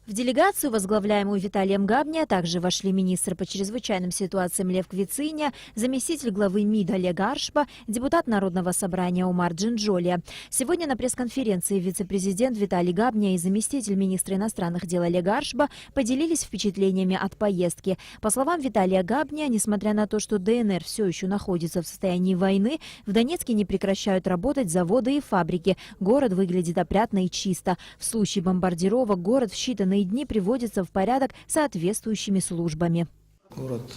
В делегацию, возглавляемую Виталием Габни, также вошли министр по чрезвычайным ситуациям Лев Квициня, заместитель главы МИД Олег Аршба, депутат Народного собрания Умар Джинджолия. Сегодня на пресс-конференции вице-президент Виталий Габни и заместитель министра иностранных дел Олег Аршба поделились впечатлениями от поездки. По словам Виталия Габни, несмотря на то, что ДНР все еще находится в состоянии войны, в Донецке не прекращают работать заводы и фабрики. Город выглядит опрятно и чисто. В случае бомбардировок город в считанные дни приводится в порядок соответствующими службами. Город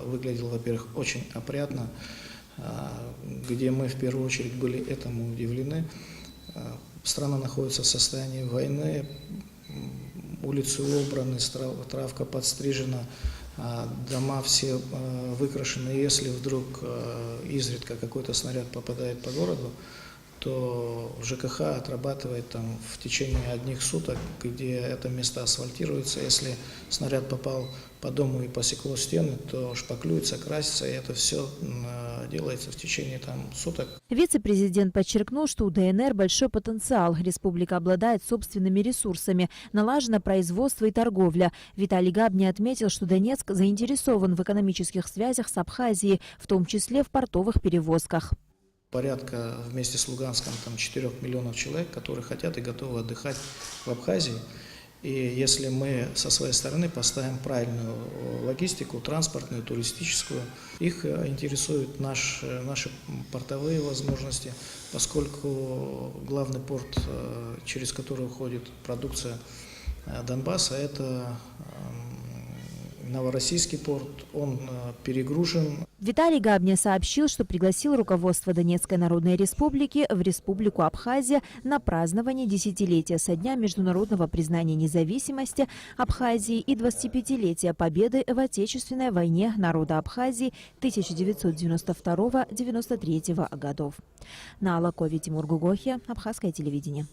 выглядел, во-первых, очень опрятно, где мы в первую очередь были этому удивлены. Страна находится в состоянии войны, улицы убраны, травка подстрижена, дома все выкрашены. Если вдруг изредка какой-то снаряд попадает по городу, то ЖКХ отрабатывает там в течение одних суток, где это место асфальтируется. Если снаряд попал по дому и посекло стены, то шпаклюется, красится, и это все делается в течение суток. Вице-президент подчеркнул, что у ДНР большой потенциал. Республика обладает собственными ресурсами, налажено производство и торговля. Виталий Габни отметил, что Донецк заинтересован в экономических связях с Абхазией, в том числе в портовых перевозках. Порядка вместе с Луганском 4 миллионов человек, которые хотят и готовы отдыхать в Абхазии. И если мы со своей стороны поставим правильную логистику, транспортную, туристическую, их интересуют наши портовые возможности, поскольку главный порт, через который уходит продукция Донбасса, это Новороссийский порт, он перегружен. Виталий Габни сообщил, что пригласил руководство Донецкой Народной Республики в Республику Абхазия на празднование десятилетия со дня международного признания независимости Абхазии и 25-летия победы в Отечественной войне народа Абхазии 1992-1993 годов. На Алакове, Тимур Гугохи, Абхазское телевидение.